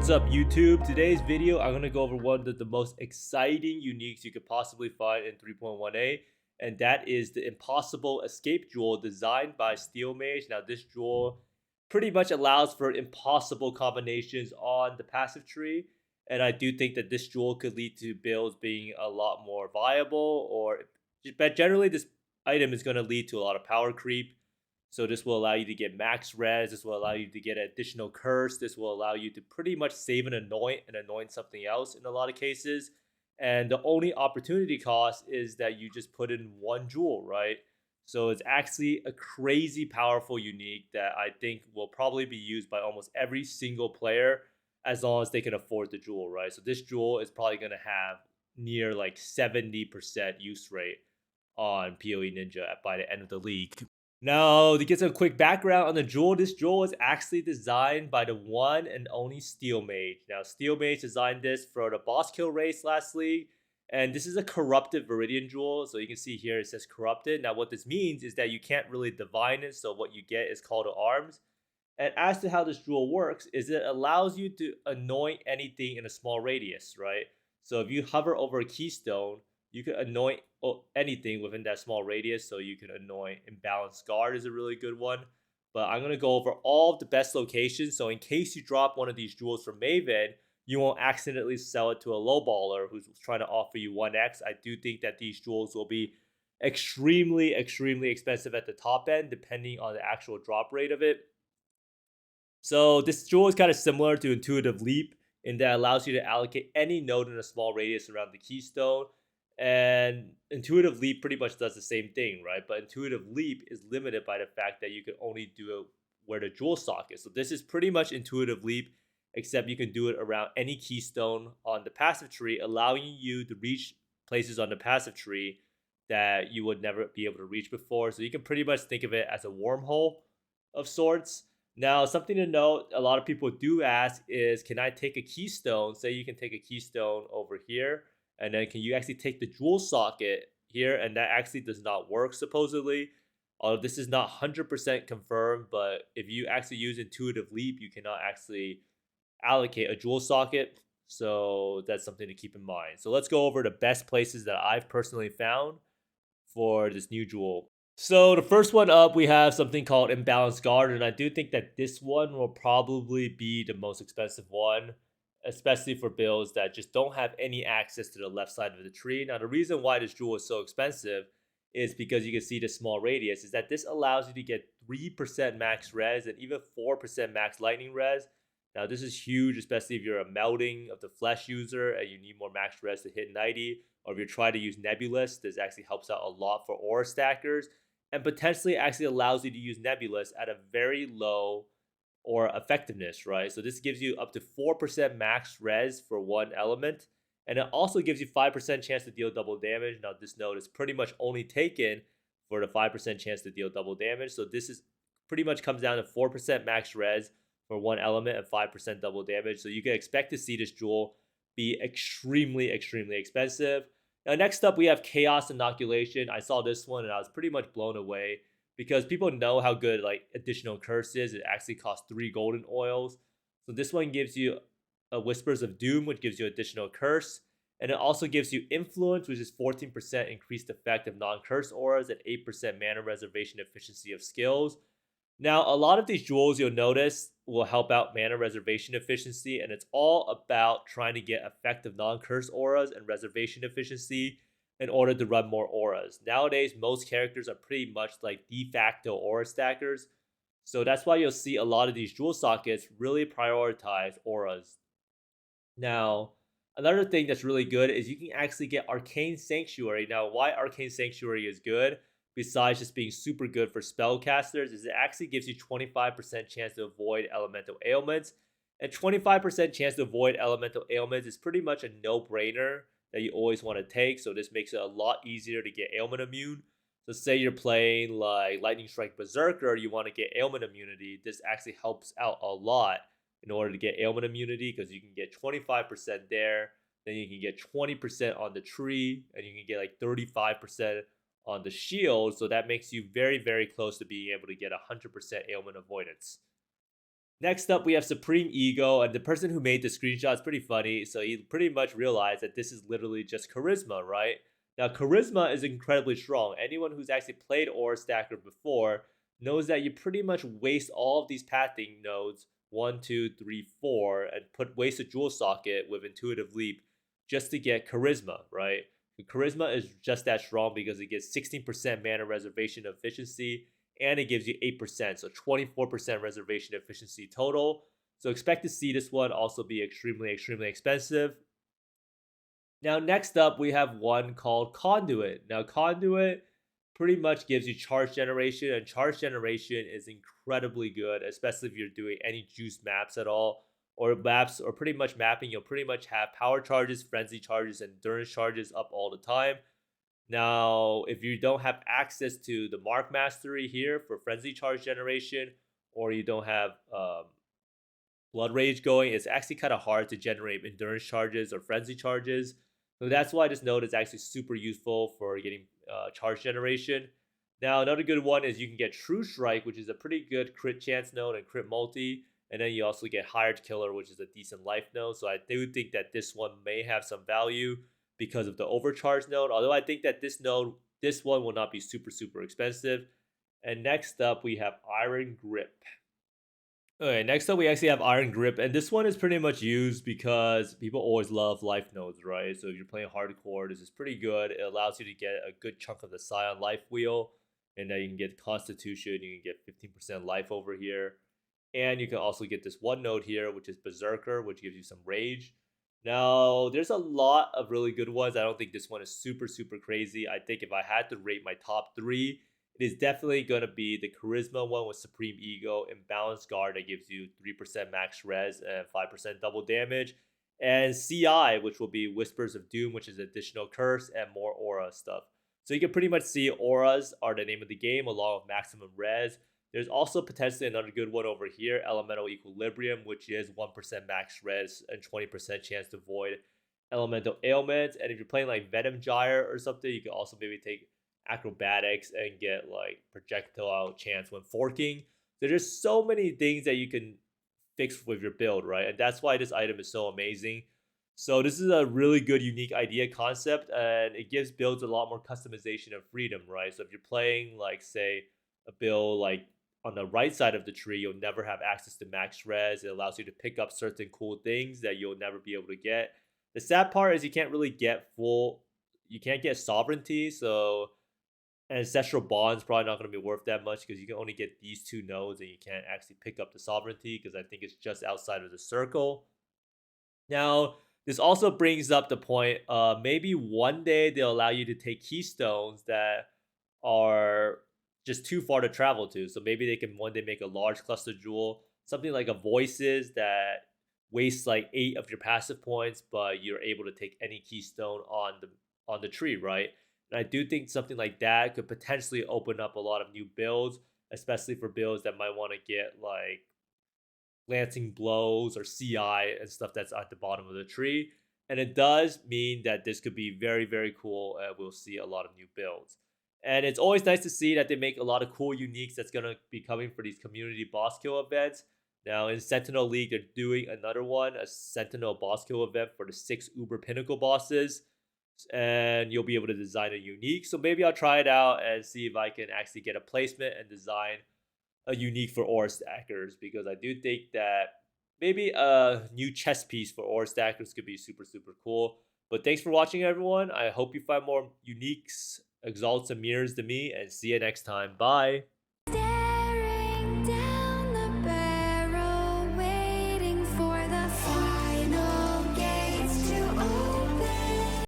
What's up YouTube? Today's video I'm going to go over one of the most exciting uniques you could possibly find in 3.1a, and that is the Impossible Escape Jewel designed by Steel Mage. Now this jewel pretty much allows for impossible combinations on the passive tree, and I do think that this jewel could lead to builds being a lot more viable, but generally this item is going to lead to a lot of power creep. So this will allow you to get max res. This will allow you to get additional curse. This will allow you to pretty much save an anoint and anoint something else in a lot of cases. And the only opportunity cost is that you just put in one jewel, right? So it's actually a crazy powerful unique that I think will probably be used by almost every single player as long as they can afford the jewel, right? So this jewel is probably going to have near like 70% use rate on PoE Ninja by the end of the league. Now, to get some quick background on the jewel, this jewel was actually designed by the one and only Steel Mage. Now, Steel Mage designed this for the boss kill race last league, and this is a corrupted Viridian jewel. So you can see here it says corrupted. Now, what this means is that you can't really divine it, so what you get is call to arms. And as to how this jewel works, is it allows you to anoint anything in a small radius, right? So if you hover over a keystone, you can anoint anything within that small radius. So you can anoint Imbalanced Guard is a really good one. But I'm going to go over all of the best locations. So in case you drop one of these jewels from Maven, you won't accidentally sell it to a lowballer who's trying to offer you 1x. I do think that these jewels will be extremely expensive at the top end, depending on the actual drop rate of it. So this jewel is kind of similar to Intuitive Leap in that it allows you to allocate any node in a small radius around the keystone. And Intuitive Leap pretty much does the same thing, right? But Intuitive Leap is limited by the fact that you can only do it where the jewel stock is. So this is pretty much Intuitive Leap, except you can do it around any keystone on the passive tree, allowing you to reach places on the passive tree that you would never be able to reach before. So you can pretty much think of it as a wormhole of sorts. Now, something to note, a lot of people do ask is, can I take a keystone? Say you can take a keystone over here, and then can you actually take the jewel socket here? And that actually does not work, supposedly. Although this is not 100% confirmed, but if you actually use Intuitive Leap, you cannot actually allocate a jewel socket. So that's something to keep in mind. So let's go over the best places that I've personally found for this new jewel. So the first one up, we have something called Imbalanced Guard, and I do think that this one will probably be the most expensive one, especially for builds that just don't have any access to the left side of the tree. Now, the reason why this jewel is so expensive is because you can see the small radius, is that this allows you to get 3% max res and even 4% max lightning res. Now, this is huge, especially if you're a melting of the flesh user and you need more max res to hit 90, or if you're trying to use Nebulous. This actually helps out a lot for aura stackers, and potentially actually allows you to use Nebulous at a very low or effectiveness, right? So this gives you up to 4% max res for one element, and it also gives you 5% chance to deal double damage. Now this node is pretty much only taken for the 5% chance to deal double damage, so this is pretty much comes down to 4% max res for one element and 5% double damage. So you can expect to see this jewel be extremely expensive. Now, next up, we have Chaos Inoculation. I saw this one and I was pretty much blown away because people know how good like additional curse is. It actually costs 3 golden oils. So this one gives you a Whispers of Doom, which gives you additional curse. And it also gives you Influence, which is 14% increased effect of non-curse auras and 8% mana reservation efficiency of skills. Now, a lot of these jewels you'll notice will help out mana reservation efficiency, and it's all about trying to get effective non-curse auras and reservation efficiency in order to run more auras. Nowadays, most characters are pretty much like de facto aura stackers, so that's why you'll see a lot of these jewel sockets really prioritize auras. Now, another thing that's really good is you can actually get Arcane Sanctuary. Now, why Arcane Sanctuary is good, besides just being super good for spellcasters, is it actually gives you 25% chance to avoid elemental ailments. And 25% chance to avoid elemental ailments is pretty much a no-brainer that you always want to take. So this makes it a lot easier to get ailment immune. So say you're playing like Lightning Strike Berserker, you want to get ailment immunity. This actually helps out a lot in order to get ailment immunity, because you can get 25% there, then you can get 20% on the tree, and you can get like 35% on the shield. So that makes you very close to being able to get 100% ailment avoidance. Next up, we have Supreme Ego, and the person who made the screenshot is pretty funny. So he pretty much realized that this is literally just charisma, right? Now, charisma is incredibly strong. Anyone who's actually played Aura Stacker before knows that you pretty much waste all of these pathing nodes, 1, 2, 3, 4, and waste a jewel socket with Intuitive Leap just to get charisma, right? Charisma is just that strong because it gives 16% mana reservation efficiency and it gives you 8%, so 24% reservation efficiency total. So expect to see this one also be extremely, extremely expensive. Now, next up, we have one called Conduit. Now, Conduit pretty much gives you charge generation, and charge generation is incredibly good, especially if you're doing any juice maps at all, or maps, or pretty much mapping. You'll pretty much have power charges, frenzy charges, and endurance charges up all the time. Now, if you don't have access to the Mark Mastery here for Frenzy Charge generation, or you don't have Blood Rage going, it's actually kind of hard to generate Endurance Charges or Frenzy Charges. So that's why this node is actually super useful for getting charge generation. Now, another good one is you can get True Strike, which is a pretty good crit chance node and crit multi. And then you also get Hired Killer, which is a decent life node. So I do think that this one may have some value because of the overcharge node. Although I think that this one will not be super, super expensive. And next up, we have Iron Grip. Okay, next up we actually have Iron Grip, and this one is pretty much used because people always love life nodes, right? So if you're playing hardcore, this is pretty good. It allows you to get a good chunk of the Scion life wheel, and then you can get Constitution, you can get 15% life over here. And you can also get this one node here, which is Berserker, which gives you some rage. Now, there's a lot of really good ones. I don't think this one is super, super crazy. I think if I had to rate my top three, it is definitely going to be the Charisma one with Supreme Ego and Balanced Guard that gives you 3% max res and 5% double damage. And CI, which will be Whispers of Doom, which is additional curse and more aura stuff. So you can pretty much see auras are the name of the game along with maximum res. There's also potentially another good one over here, Elemental Equilibrium, which is 1% max res and 20% chance to void elemental ailments. And if you're playing like Venom Gyre or something, you can also maybe take acrobatics and get like projectile chance when forking. So there's so many things that you can fix with your build, right? And that's why this item is so amazing. So this is a really good, unique idea concept, and it gives builds a lot more customization and freedom, right? So if you're playing like, say, a build like on the right side of the tree, you'll never have access to max res. It allows you to pick up certain cool things that you'll never be able to get. The sad part is you can't really get you can't get sovereignty. So Ancestral Bond's probably not going to be worth that much because you can only get these two nodes and you can't actually pick up the sovereignty because I think it's just outside of the circle. Now, this also brings up the point, maybe one day they'll allow you to take keystones that are just too far to travel to. So maybe they can one day make a large cluster jewel, something like a Voices that wastes like 8 of your passive points, but you're able to take any keystone on the tree, right? And I do think something like that could potentially open up a lot of new builds, especially for builds that might want to get like Lancing Blows or CI and stuff that's at the bottom of the tree. And it does mean that this could be very, very cool, and we'll see a lot of new builds. And it's always nice to see that they make a lot of cool uniques that's going to be coming for these community boss kill events. Now, in Sentinel League, they're doing another one, a Sentinel boss kill event for the 6 Uber Pinnacle bosses. And you'll be able to design a unique. So maybe I'll try it out and see if I can actually get a placement and design a unique for Aura Stackers, because I do think that maybe a new chess piece for Aura Stackers could be super, super cool. But thanks for watching, everyone. I hope you find more uniques, exalts, and mirrors to me, and see you next time. Bye.